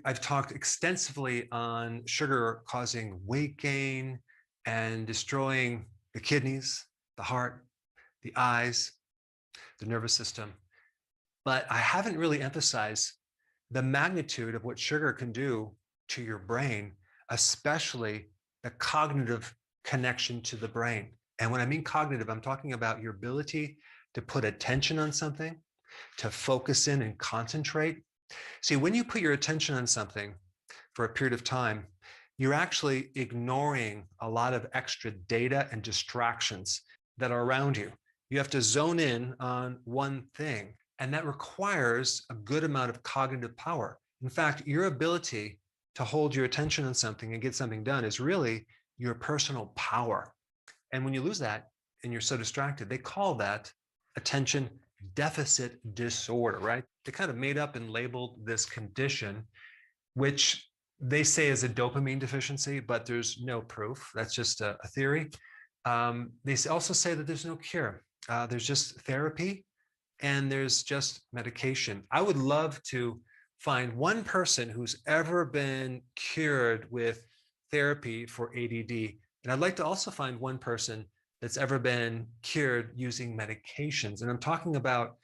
I've talked extensively on sugar causing weight gain and destroying the kidneys, the heart, the eyes, the nervous system. But I haven't really emphasized the magnitude of what sugar can do to your brain, especially the cognitive connection to the brain. And when I mean cognitive, I'm talking about your ability to put attention on something, to focus in and concentrate. See, when you put your attention on something for a period of time, you're actually ignoring a lot of extra data and distractions that are around you. You have to zone in on one thing, and that requires a good amount of cognitive power. In fact, your ability to hold your attention on something and get something done is really your personal power. And when you lose that and you're so distracted, they call that attention deficit disorder, right? They kind of made up and labeled this condition, which they say is a dopamine deficiency, but there's no proof. That's just a theory. They also say that there's no cure. There's just therapy and there's just medication. I would love to find one person who's ever been cured with therapy for ADD. And I'd like to also find one person that's ever been cured using medications. And I'm talking about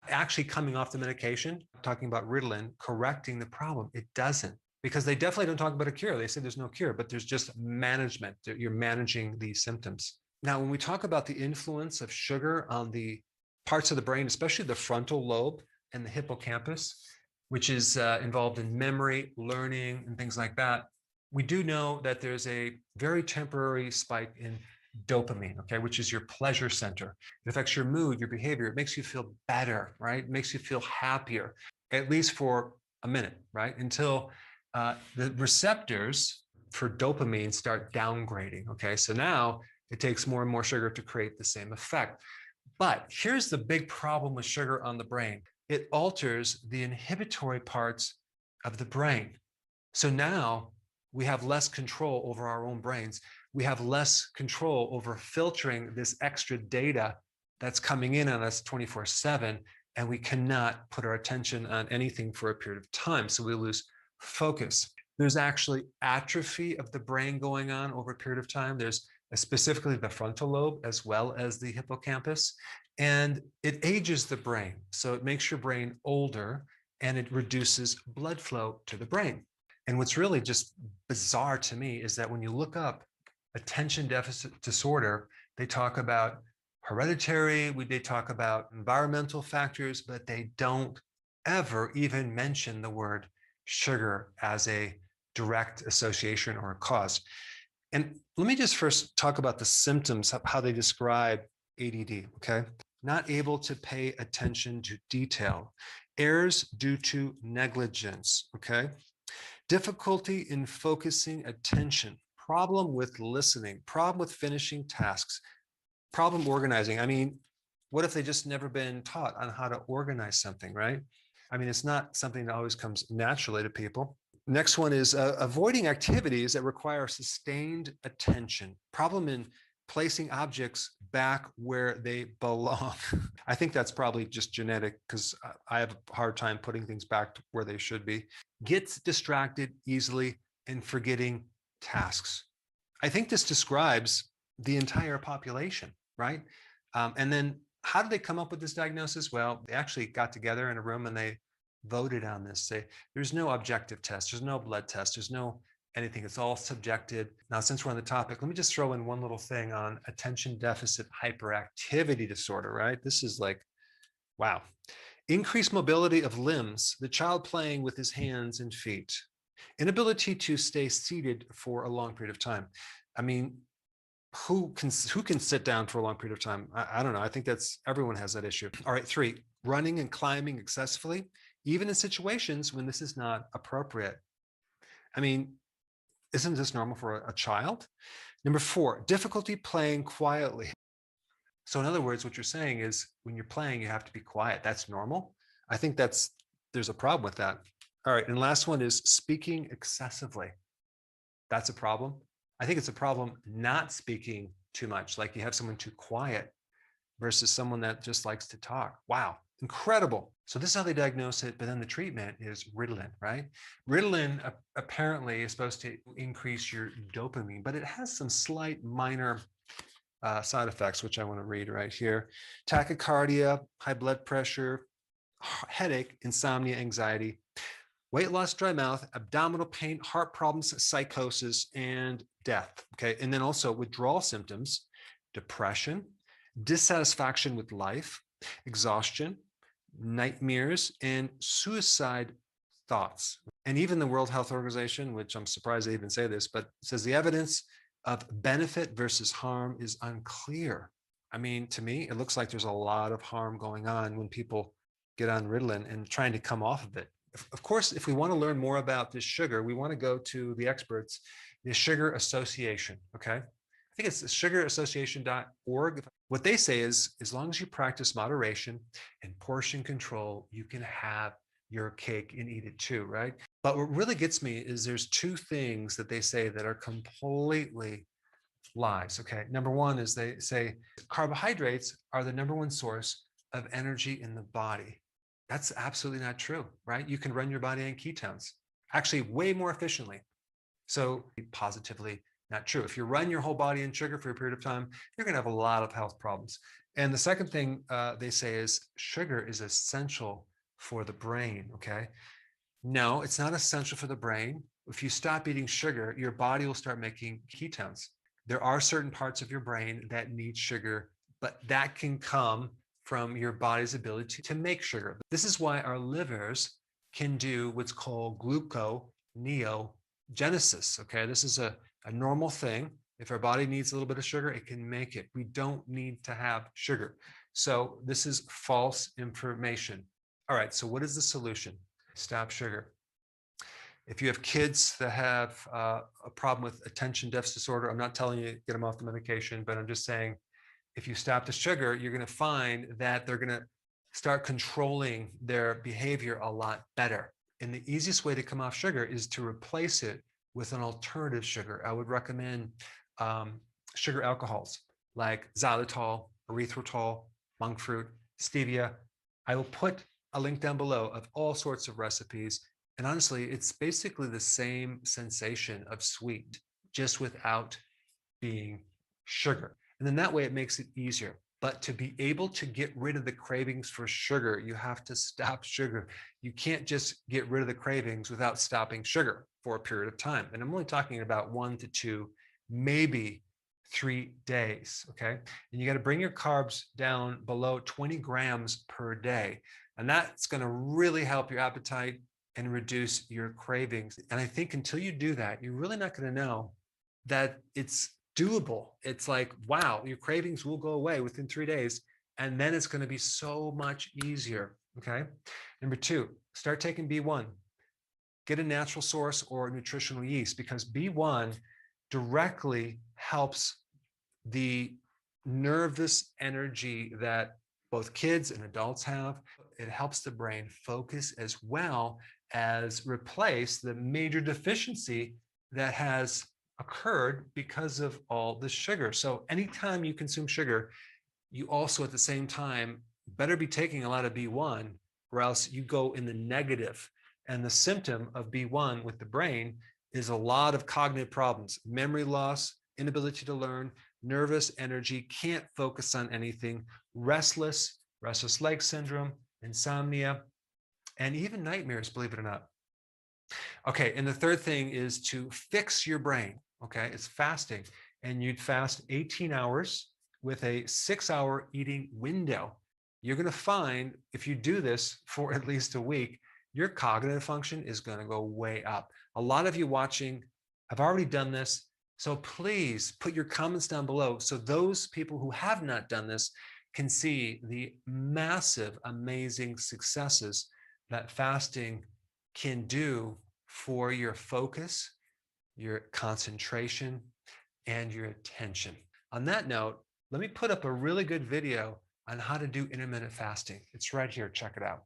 actually coming off the medication, I'm talking about Ritalin, correcting the problem. It doesn't, because they definitely don't talk about a cure. They say there's no cure, but there's just management. You're managing these symptoms. Now, when we talk about the influence of sugar on the parts of the brain, especially the frontal lobe and the hippocampus, which is involved in memory, learning, and things like that, we do know that there's a very temporary spike in dopamine, okay, which is your pleasure center. It affects your mood, your behavior. It makes you feel better, right? It makes you feel happier, at least for a minute, right? Until the receptors for dopamine start downgrading, okay? So now it takes more and more sugar to create the same effect. But here's the big problem with sugar on the brain. It alters the inhibitory parts of the brain. So now we have less control over our own brains. We have less control over filtering this extra data that's coming in on us 24/7, and we cannot put our attention on anything for a period of time. So we lose focus. There's actually atrophy of the brain going on over a period of time. There's specifically the frontal lobe as well as the hippocampus, and it ages the brain. So it makes your brain older and it reduces blood flow to the brain. And what's really just bizarre to me is that when you look up attention deficit disorder, they talk about hereditary, they talk about environmental factors, but they don't ever even mention the word sugar as a direct association or a cause. And let me just first talk about the symptoms, how they describe ADD, okay? Not able to pay attention to detail, errors due to negligence, okay? Difficulty in focusing attention, problem with listening, problem with finishing tasks, problem organizing. I mean, what if they just never been taught on how to organize something, right? I mean, it's not something that always comes naturally to people. Next one is avoiding activities that require sustained attention, problem in placing objects back where they belong. I think that's probably just genetic because I have a hard time putting things back where they should be. Gets distracted easily and forgetting tasks. I think this describes the entire population, right? And then how did they come up with this diagnosis? Well, they actually got together in a room and they voted on this. There's no objective test, there's no blood test, there's no anything. It's all subjected. Now, since we're on the topic, let me just throw in one little thing on attention deficit hyperactivity disorder, right? This is like, wow. Increased mobility of limbs, the child playing with his hands and feet. Inability to stay seated for a long period of time. I mean, who can sit down for a long period of time? I don't know. I think everyone has that issue. All right, 3, running and climbing excessively, even in situations when this is not appropriate. I mean, isn't this normal for a child? Number 4, difficulty playing quietly. So in other words, what you're saying is when you're playing, you have to be quiet. That's normal. I think there's a problem with that. All right, and last one is speaking excessively. That's a problem. I think it's a problem not speaking too much, like you have someone too quiet. versus someone that just likes to talk. Wow, incredible. So this is how they diagnose it, but then the treatment is Ritalin, right? Ritalin apparently is supposed to increase your dopamine, but it has some slight minor side effects, which I want to read right here. Tachycardia, high blood pressure, headache, insomnia, anxiety, weight loss, dry mouth, abdominal pain, heart problems, psychosis, and death. Okay. And then also withdrawal symptoms, depression, dissatisfaction with life, exhaustion, nightmares, and suicide thoughts. And even the World Health Organization, which I'm surprised they even say this, but says the evidence of benefit versus harm is unclear. I mean, to me, it looks like there's a lot of harm going on when people get on Ritalin and trying to come off of it. Of course, if we want to learn more about this sugar, we want to go to the experts, the Sugar Association, okay? I think it's sugarassociation.org. What they say is, as long as you practice moderation and portion control, you can have your cake and eat it too, right? But what really gets me is there's two things that they say that are completely lies, okay? Number one is they say carbohydrates are the number one source of energy in the body. That's absolutely not true, right? You can run your body on ketones, actually way more efficiently. So positively not true. If you run your whole body in sugar for a period of time, you're going to have a lot of health problems. And the second thing they say is sugar is essential for the brain, okay? No, it's not essential for the brain. If you stop eating sugar, your body will start making ketones. There are certain parts of your brain that need sugar, but that can come from your body's ability to make sugar. This is why our livers can do what's called gluconeogenesis, okay? This is a normal thing. If our body needs a little bit of sugar, it can make it. We don't need to have sugar. So this is false information. All right, so what is the solution? Stop sugar. If you have kids that have a problem with attention deficit disorder, I'm not telling you to get them off the medication, but I'm just saying, if you stop the sugar, you're going to find that they're going to start controlling their behavior a lot better. And the easiest way to come off sugar is to replace it with an alternative sugar. I would recommend sugar alcohols like xylitol, erythritol, monk fruit, stevia. I will put a link down below of all sorts of recipes. And honestly, it's basically the same sensation of sweet, just without being sugar. And then that way it makes it easier. But to be able to get rid of the cravings for sugar, you have to stop sugar. You can't just get rid of the cravings without stopping sugar for a period of time. And I'm only talking about 1 to 2, maybe 3 days, okay? And you got to bring your carbs down below 20 grams per day. And that's going to really help your appetite and reduce your cravings. And I think until you do that, you're really not going to know that it's doable. It's like, wow, your cravings will go away within 3 days. And then it's going to be so much easier. Okay. Number 2, start taking B1. Get a natural source or nutritional yeast, because B1 directly helps the nervous energy that both kids and adults have. It helps the brain focus as well as replace the major deficiency that has occurred because of all the sugar. So anytime you consume sugar, you also at the same time better be taking a lot of B1, or else you go in the negative. And the symptom of B1 with the brain is a lot of cognitive problems, memory loss, inability to learn, nervous energy, can't focus on anything, restless leg syndrome, insomnia, and even nightmares, believe it or not. Okay, and the third thing is to fix your brain. Okay, it's fasting, and you'd fast 18 hours with a 6-hour eating window. You're going to find if you do this for at least a week, your cognitive function is going to go way up. A lot of you watching have already done this, so please put your comments down below so those people who have not done this can see the massive, amazing successes that fasting can do for your focus, your concentration, and your attention. On that note, let me put up a really good video on how to do intermittent fasting. It's right here. Check it out.